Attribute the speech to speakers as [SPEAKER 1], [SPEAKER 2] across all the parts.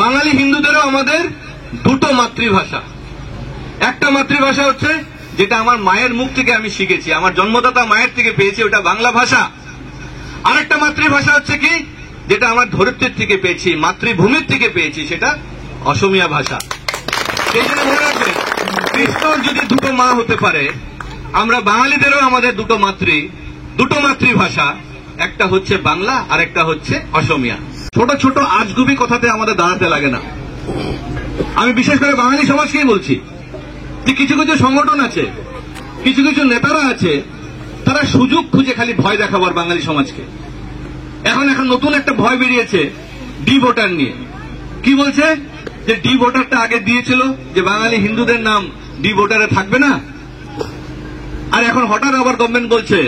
[SPEAKER 1] বাঙালি হিন্দুদেরও আমাদের দুটো মাতৃভাষা। একটা মাতৃভাষা হচ্ছে যেটা আমার মায়ের মুখ থেকে আমি শিখেছি, আমার জন্মদাতা মায়ের থেকে পেয়েছি, ওটা বাংলা ভাষা। আরেকটা মাতৃভাষা হচ্ছে কি, যেটা আমার ধরিত্রীর থেকে পেয়েছি, মাতৃভূমির থেকে পেয়েছি, সেটা অসমীয়া ভাষা। সেই জন্য মনে রাখবেন, কৃষ্ণর যদি দুটো মা হতে পারে, আমরা বাঙালিদেরও আমাদের দুটো মাতৃভাষা, একটা হচ্ছে বাংলা আর একটা হচ্ছে অসমীয়া। ছোট ছোট আজগুবি কথাতে আমাদের দাঁড়াতে লাগে না। আমি বিশেষ করে বাঙালি সমাজকেই বলছি যে কিছু কিছু সংগঠন আছে, কিছু কিছু নেতারা আছে, তারা সুযোগ খুঁজে খালি ভয় দেখাবার বাঙালি সমাজকে। এখন নতুন একটা ভয় বেরিয়েছে ডি ভোটার নিয়ে। কি বলছে যে ডি ভোটারটা আগে দিয়েছিল যে বাঙালি হিন্দুদের নাম ডি ভোটারে থাকবে না, আর এখন হঠাৎ আবার গভর্নমেন্ট বলছে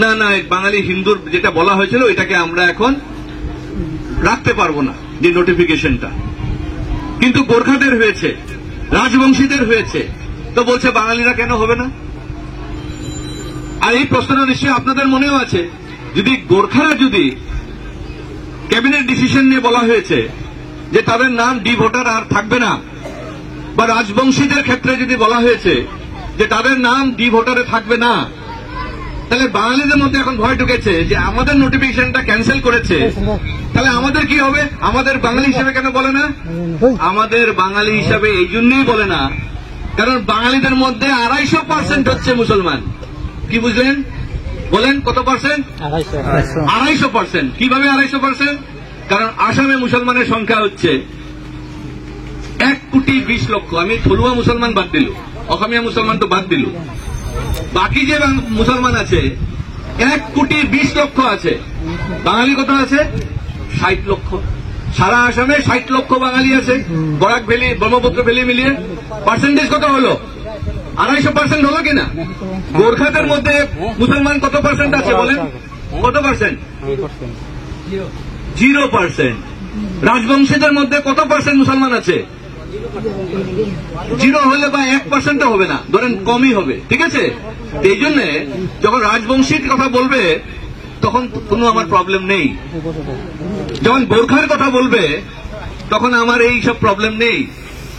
[SPEAKER 1] না না, বাঙালি হিন্দুর যেটা বলা হয়েছিল এটাকে আমরা এখন রাখতে পারবো না, যে নোটিফিকেশনটা। কিন্তু গোর্খাদের হয়েছে, রাজবংশীদের হয়েছে, তো বলছে বাঙালিরা কেন হবে না? আর এই প্রশ্নটা নিশ্চয়ই আপনাদের মনেও আছে, যদি গোর্খারা যদি ক্যাবিনেট ডিসিশন নিয়ে বলা হয়েছে যে তাদের নাম ডি ভোটার আর থাকবে না, বা রাজবংশীদের ক্ষেত্রে যদি বলা হয়েছে যে তাদের নাম ডি ভোটারে থাকবে না, তাহলে বাঙালিদের মধ্যে এখন ভয় ঢুকেছে যে আমাদের নোটিফিকেশনটা ক্যান্সেল করেছে, তাহলে আমাদের কি হবে? আমাদের বাঙালি হিসেবে কেন বলে না? আমাদের বাঙালি হিসাবে এই জন্যই বলে না, কারণ বাঙালিদের মধ্যে 250% হচ্ছে মুসলমান। কি বুঝলেন? বলেন কত পার্সেন্ট? 250%। কিভাবে 250%? কারণ আসামে মুসলমানের সংখ্যা হচ্ছে 1,20,00,000। আমি থলুয়া মুসলমান বাদ দিল, অসমীয়া মুসলমান তো বাদ দিল, বাকি যে মুসলমান আছে 1,20,00,000 আছে। বাঙালি কত আছে? 60 লক্ষ। সারা আসামে 60 লক্ষ বাঙালি আছে, বরাক ভ্যালি, ব্রহ্মপুত্র ভ্যালি মিলিয়ে। পার্সেন্টেজ কত হলো? 250% হলো কিনা? গোর্খাদের মধ্যে মুসলমান কত পার্সেন্ট আছে বলেন? কত পার্সেন্ট? 0%। রাজবংশীদের মধ্যে কত পার্সেন্ট মুসলমান আছে? 0 হলে বা 1% হবে না, ধরেন কমই হবে, ঠিক আছে? এই জন্য যখন রাজবংশীর কথা বলবে তখন কোনো আমার প্রবলেম নেই, যখন গোর্খার কথা বলবে তখন আমার এই সব প্রবলেম নেই।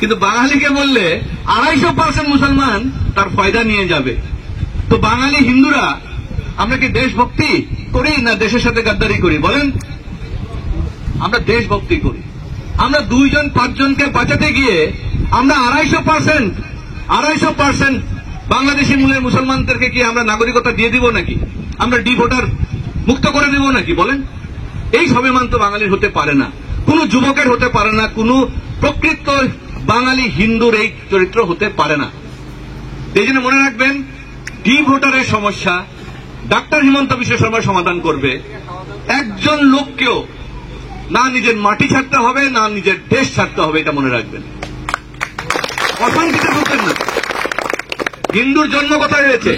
[SPEAKER 1] কিন্তু বাঙালিকে বললে 250% মুসলমান তার ফায়দা নিয়ে যাবে। তো বাঙালি হিন্দুরা আমরা কি দেশভক্তি করি না দেশের সাথে গাদ্দারি করি? বলেন। আমরা দেশভক্তি করি। আমরা 2-5 জনকে বাঁচাতে গিয়ে আমরা 250% বাংলাদেশি মূলের মুসলমানদেরকে কি আমরা নাগরিকতা দিয়ে দিব নাকি? আমরা ডি ভোটার মুক্ত করে দেব নাকি? বলেন। এই স্বাভিমান তো বাঙালির হতে পারে না, কোন যুবকের হতে পারে না, কোন প্রকৃত বাঙালি হিন্দুর এই চরিত্র হতে পারে না। এই জন্য মনে রাখবেন, ডি ভোটারের সমস্যা ডাক্তার হিমন্ত বিশ্ব শর্মা সমাধান করবে। একজন লোককেও না নিজের মাটি ছাড়তে হবে, না নিজের দেশ ছাড়তে হবে, এটা মনে রাখবেন। অশান্তিতে ভুগবেন না। হিন্দুর জন্ম কোথায় হয়েছে?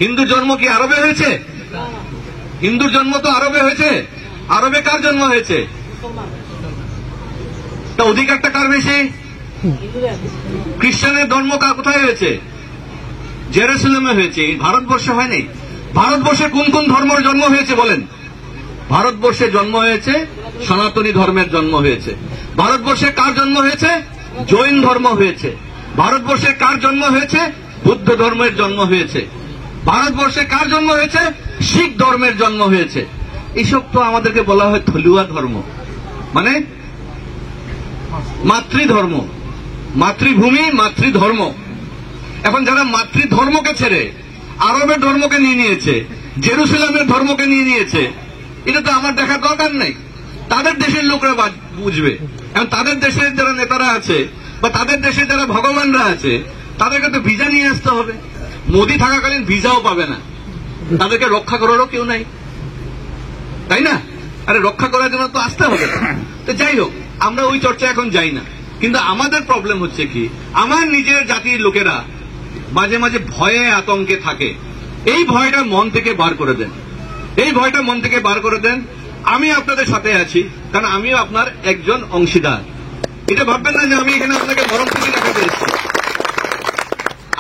[SPEAKER 1] হিন্দুর জন্ম কি আরবে হয়েছে? হিন্দুর জন্ম তো আরবে হয়েছে। আরবে কার জন্ম হয়েছে? তা অধিকারটা কার বেশি? খ্রিস্টানের ধর্ম কোথায় হয়েছে? জেরুজালেমে হয়েছে, ভারতবর্ষে হয়নি। ভারতবর্ষে কোন কোন ধর্মের জন্ম হয়েছে বলেন? ভারতবর্ষে জন্ম হয়েছে সনাতনী ধর্মের জন্ম হয়েছে। ভারতবর্ষে কার জন্ম হয়েছে? জৈন ধর্ম হয়েছে। ভারতবর্ষে কার জন্ম হয়েছে? বুদ্ধ ধর্মের জন্ম হয়েছে। ভারতবর্ষে কার জন্ম হয়েছে? শিখ ধর্মের জন্ম হয়েছে। এসব তো আমাদেরকে বলা হয় থলুয়া ধর্ম, মানে মাতৃধর্ম, মাতৃভূমি, মাতৃধর্ম। এখন যারা মাতৃধর্মকে ছেড়ে আরবের ধর্মকে নিয়ে নিয়েছে, জেরুজালেমের ধর্মকে নিয়ে নিয়েছে, এটা তো আমার দেখার দরকার নেই। তাদের দেশের লোকরা বুঝবে। এখন তাদের দেশের যারা নেতারা আছে বা তাদের দেশে যারা ভগবানরা আছে, তাদেরকে তো ভিসা নিয়ে আসতে হবে। মোদি থাকাকালীন ভিসাও পাবে না, তাদেরকে রক্ষা করারও কেউ নাই, তাই না? আরে রক্ষা করার জন্য তো আসতে হবে। তো যাই হোক, আমরা ওই চর্চা এখন যাই না। কিন্তু আমাদের প্রবলেম হচ্ছে কি, আমার নিজের জাতির লোকেরা মাঝে মাঝে ভয়ে আতঙ্কে থাকে। এই ভয়টা মন থেকে বার করে দেন, এই ভয়টা মন থেকে বার করে দেন। আমি আপনাদের সাথে আছি, কারণ আমিও আপনার একজন অংশীদার। এটা ভাববেন না যে আমি এখানে আপনাকে মরম প্রীতি দেখাতে এসেছি।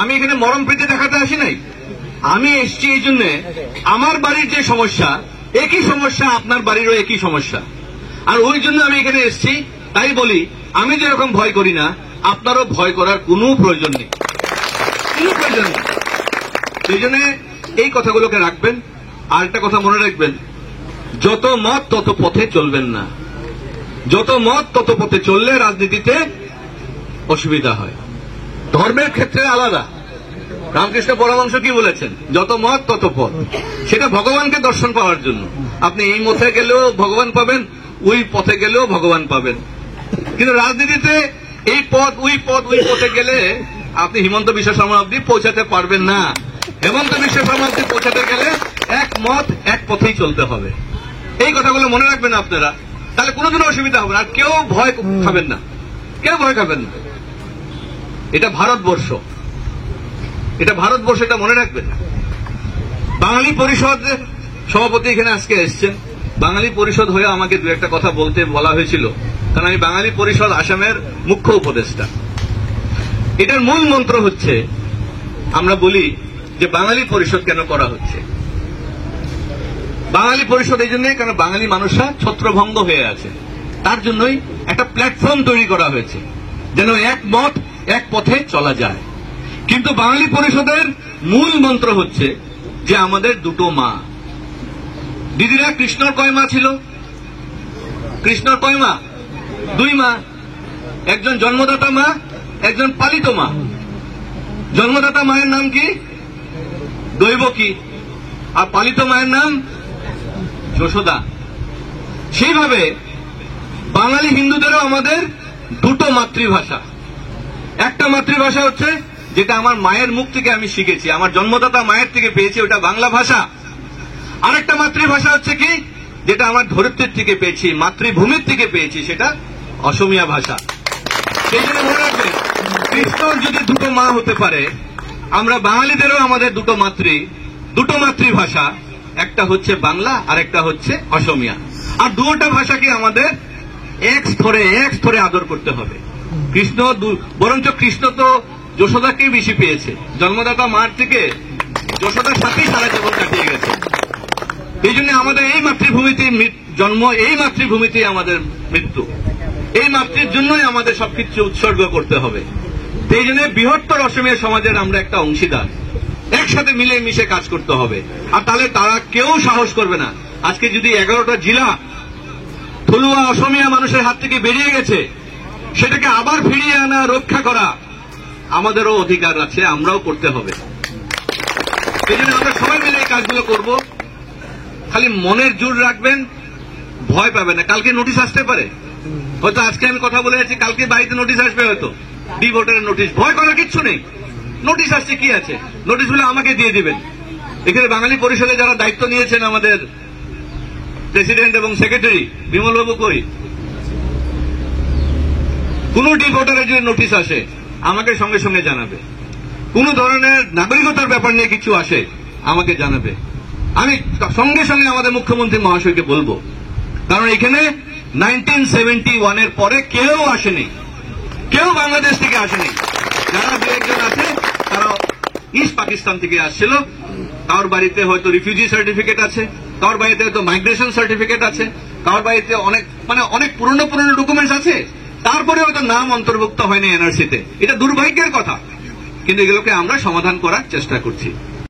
[SPEAKER 1] আমি এখানে মরম প্রীতি দেখাতে আসি নাই। আমি এসছি এই জন্য, আমার বাড়ির যে সমস্যা একই সমস্যা, আপনার বাড়িরও একই সমস্যা। আর ওই জন্য আমি এখানে এসেছি তাই বলি, আমি যেরকম ভয় করি না, আপনারও ভয় করার কোনো প্রয়োজন নেই, কোনো প্রয়োজন নেই। সেই জন্য এই কথাগুলোকে রাখবেন। আর একটা কথা মনে রাখবেন, যত মত তত পথে চলবেন না। যত মত তত পথে চললে রাজনীতিতে অসুবিধা হয়। ধর্মের ক্ষেত্রে আলাদা। রামকৃষ্ণ পরমহংস কি বলেছেন? যত মত তত পথ। সেটা ভগবানকে দর্শন পাওয়ার জন্য। আপনি এই মতে গেলেও ভগবান পাবেন, ওই পথে গেলেও ভগবান পাবেন। কিন্তু রাজনীতিতে এই পথ ওই পথে গেলে আপনি হিমন্ত বিশ্ব শর্মা অব্দি পৌঁছাতে পারবেন না। হেমন্ত বিশ্ব শর্মা অব্দি পৌঁছাতে গেলে এক মত এক পথেই চলতে হবে। এই কথাগুলো মনে রাখবেন আপনারা, তাহলে কোনোদিনও অসুবিধা হবে না। আর কেউ ভয় খাবেন না, কেউ ভয় খাবেন না। এটা ভারতবর্ষ, এটা ভারতবর্ষ, এটা মনে রাখবেন। বাঙালি পরিষদ সভাপতি এখানে আজকে এসছেন। বাঙালি পরিষদ হয়ে আমাকে দু একটা কথা বলতে বলা হয়েছিল, কারণ আমি বাঙালি পরিষদ আসামের মুখ্য উপদেষ্টা। এটার মূল মন্ত্র হচ্ছে, আমরা বলি যে বাঙালি পরিষদ কেন করা হচ্ছে। বাঙালি পরিষদ এই জন্যই, কারণ বাঙালি মানুষরা ছত্রভঙ্গ হয়ে আছে, তার জন্যই একটা প্ল্যাটফর্ম তৈরি করা হয়েছে, যেন এক মত এক পথে চলা যায়। কিন্তু বাঙালি পরিষদের মূল মন্ত্র হচ্ছে যে আমাদের দুটো মা। দিদিরা, কৃষ্ণর কয় মা ছিল? কৃষ্ণর কয় মা? দুই মা। একজন জন্মদাতা মা, একজন পালিত মা। জন্মদাতা মায়ের নাম কি? দৈবকী। আর পালিত মায়ের নাম যশোদা। সেইভাবে বাঙালি হিন্দুদেরও আমাদের দুটো মাতৃভাষা। একটা মাতৃভাষা হচ্ছে যেটা আমার মায়ের মুখ থেকে আমি শিখেছি, আমার জন্মদাতা মায়ের থেকে পেয়েছি, ওটা বাংলা ভাষা। আরেকটা মাতৃভাষা হচ্ছে কি, যেটা আমার ধরিত্রীর থেকে পেয়েছি, মাতৃভূমির থেকে পেয়েছি, সেটা অসমীয়া ভাষা। সেই জন্য মনে রাখবেন, কৃষ্ণর যদি দুটো মা হতে পারে, আমরা বাঙালিদেরও আমাদের দুটো মাতৃভাষা। একটা হচ্ছে বাংলা আর একটা হচ্ছে অসমীয়া। আর দুটো ভাষাকে আমাদের এক স্তরে আদর করতে হবে। বরঞ্চ কৃষ্ণ তো যশোদাকেই বেশি পেয়েছে। জন্মদাতা মার থেকে যশোদার সাথেই সারা জীবন কাটিয়ে গেছে। এই জন্য আমাদের এই মাতৃভূমিতে জন্ম, এই মাতৃভূমিতেই আমাদের মৃত্যু। এই মাতৃর জন্যই আমাদের সবকিছু উৎসর্গ করতে হবে। এই জন্য বৃহত্তর অসমীয়া সমাজের আমরা একটা অংশীদার, একসাথে মিলে মিশে কাজ করতে হবে। আর তাহলে তারা কেউ সাহস করবে না। আজকে যদি 11টা জেলা থলুয়া অসমীয়া মানুষের হাত থেকে বেরিয়ে গেছে, সেটাকে আবার ফিরিয়ে আনা, রক্ষা করা আমাদেরও অধিকার আছে, আমরাও করতে হবে। এই জন্য আমরা সবাই মিলে এই কাজগুলো করব। খালি মনের জোর রাখবেন, ভয় পাবেন না। কালকে নোটিশ আসতে পারে, হয়তো আজকে আমি কথা বলে যাচ্ছি, কালকে বাড়িতে নোটিশ আসবে, হয়তো ডি ভোটারের নোটিশ। ভয় করার কিচ্ছু নেই। নোটিশ আসছে, কি আছে? নোটিশগুলো আমাকে দিয়ে দিবেন। এখানে বাঙালি পরিষদে যারা দায়িত্ব নিয়েছেন, আমাদের প্রেসিডেন্ট এবং সেক্রেটারি, বিমলবাবু কই? কোন ডি ভোটারের যদি নোটিশ আসে, আমাকে সঙ্গে সঙ্গে জানাবে। কোন ধরনের নাগরিকতার ব্যাপার নিয়ে কিছু আসে, আমাকে জানাবে। আমি সঙ্গে সঙ্গে আমাদের মুখ্যমন্ত্রী মহাশয়কে বলবো। কারণ এখানে 1971 পরে কেউ আসেনি, কেউ বাংলাদেশ থেকে আসেনি। যারা দু একজন আছে, তারা ইস্ট পাকিস্তান থেকে আসছিল। কারোর বাড়িতে হয়তো রিফিউজি সার্টিফিকেট আছে, কারোর বাড়িতে হয়তো মাইগ্রেশন সার্টিফিকেট আছে, কারোর বাড়িতে অনেক পুরনো ডকুমেন্টস আছে, তারপরে হয়তো নাম অন্তর্ভুক্ত হয়নি এনআরসিতে। এটা দুর্ভাগ্যের কথা, কিন্তু এগুলোকে আমরা সমাধান করার চেষ্টা করছি।